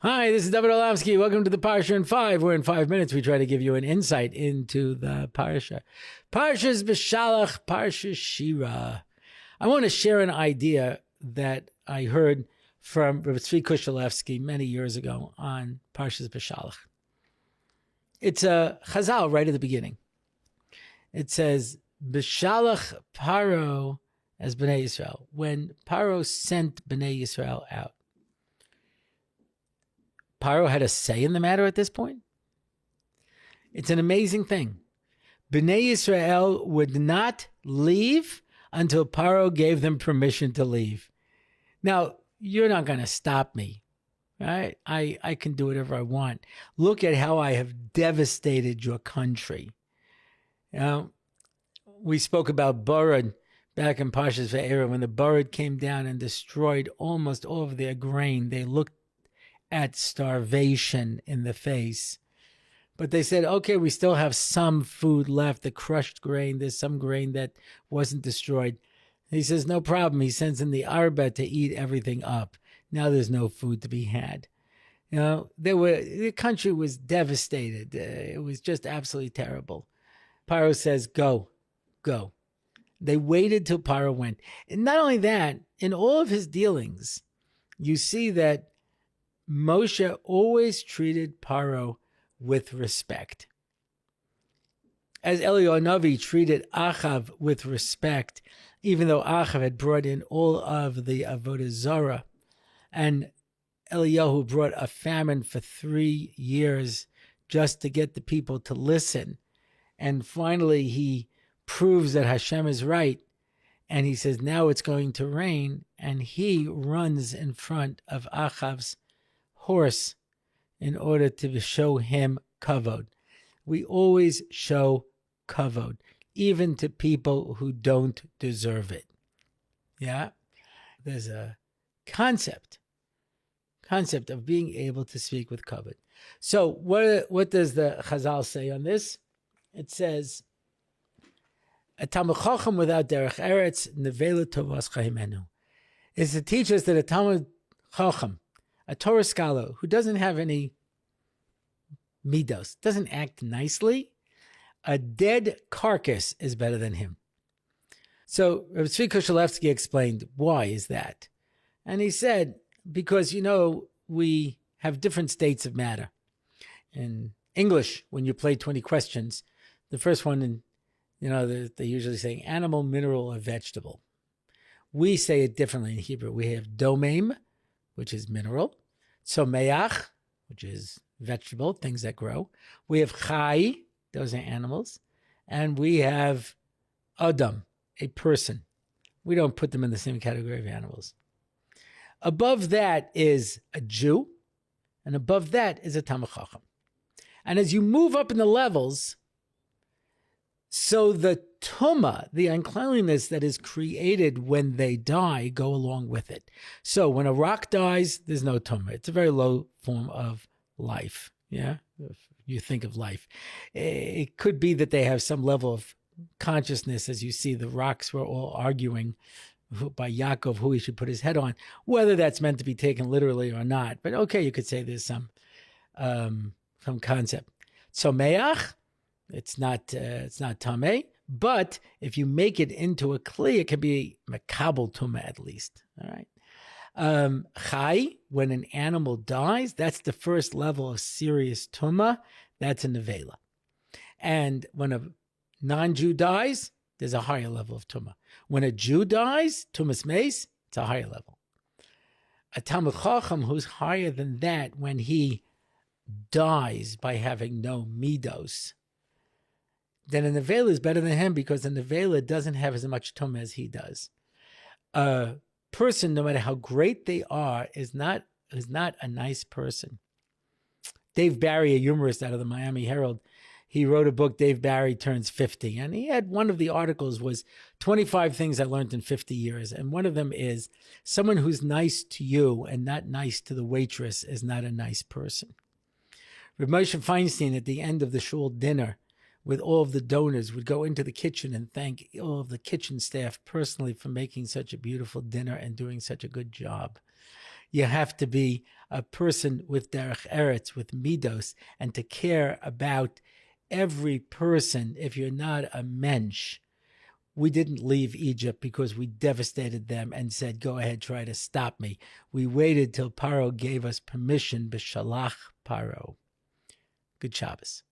Hi, this is David Orlofsky. Welcome to the Parsha in 5, where in 5 minutes we try to give you an insight into the Parsha. Parshas Beshalach, Parshas Shira. I want to share an idea that I heard from Rabbi Dovid Orlofsky many years ago on Parshas Beshalach. It's a chazal right at the beginning. It says, Beshalach Paro as Bnei Yisrael, when Paro sent Bnei Yisrael out. Paro had a say in the matter at this point. It's an amazing thing. Bnei Yisrael would not leave until Paro gave them permission to leave. Now, you're not going to stop me, right? I can do whatever I want. Look at how I have devastated your country. You know, we spoke about Barad back in Parshas Ve'era. When the Barad came down and destroyed almost all of their grain, they looked at starvation in the face. But they said, okay, we still have some food left, the crushed grain. There's some grain that wasn't destroyed. He says, no problem. He sends in the arba to eat everything up. Now there's no food to be had. You know, the country was devastated. It was just absolutely terrible. Paro says, go. They waited till Paro went. And not only that, in all of his dealings, you see that Moshe always treated Paro with respect. As Eliyahu Navi treated Achav with respect, even though Achav had brought in all of the Avodah Zarah, and Eliyahu brought a famine for 3 years just to get the people to listen. And finally, he proves that Hashem is right. And he says, now it's going to rain. And he runs in front of Achav's horse in order to show him kavod. We always show kavod, even to people who don't deserve it. Yeah? There's a concept of being able to speak with kavod. So what does the Chazal say on this? It says, a Talmud Chacham without derech eretz, nevela tovas chayimenu, is to teach us that a Talmud Chacham, a Torah scholar who doesn't have any midos, doesn't act nicely, a dead carcass is better than him. So Rabbi Dovid Orlofsky explained, why is that? And he said, because, you know, we have different states of matter. In English, when you play 20 questions, the first one, you know, they usually say animal, mineral, or vegetable. We say it differently in Hebrew. We have domaim, which is mineral, tzomeach, which is vegetable, things that grow. We have chai, those are animals, and we have adam, a person. We don't put them in the same category of animals. Above that is a Jew, and above that is a Talmid Chacham. And as you move up in the levels, so the tumah, the uncleanliness that is created when they die, go along with it. So when a rock dies, there's no tumah. It's a very low form of life. Yeah, if you think of life. It could be that they have some level of consciousness. As you see, the rocks were all arguing by Yaakov who he should put his head on, whether that's meant to be taken literally or not. But okay, you could say there's some concept. So me'ach, it's not tameh, but if you make it into a kli, it can be makabel tumah at least. All right. Chai, when an animal dies, that's the first level of serious tumah. That's a nevela. And when a non-Jew dies, there's a higher level of tumah. When a Jew dies, tumas meis, it's a higher level. A Talmid Chacham who's higher than that, when he dies by having no midos, then a nevela is better than him, because a nevela doesn't have as much tumah as he does. A person, no matter how great they are, is not a nice person. Dave Barry, a humorist out of the Miami Herald, he wrote a book, Dave Barry Turns 50. And he had one of the articles was 25 things I learned in 50 years. And one of them is someone who's nice to you and not nice to the waitress is not a nice person. Reb Moshe Feinstein, at the end of the shul dinner with all of the donors, would go into the kitchen and thank all of the kitchen staff personally for making such a beautiful dinner and doing such a good job. You have to be a person with derech eretz, with midos, and to care about every person. If you're not a mensch, we didn't leave Egypt because we devastated them and said, go ahead, try to stop me. We waited till Paro gave us permission, Beshalach Paro. Good Shabbos.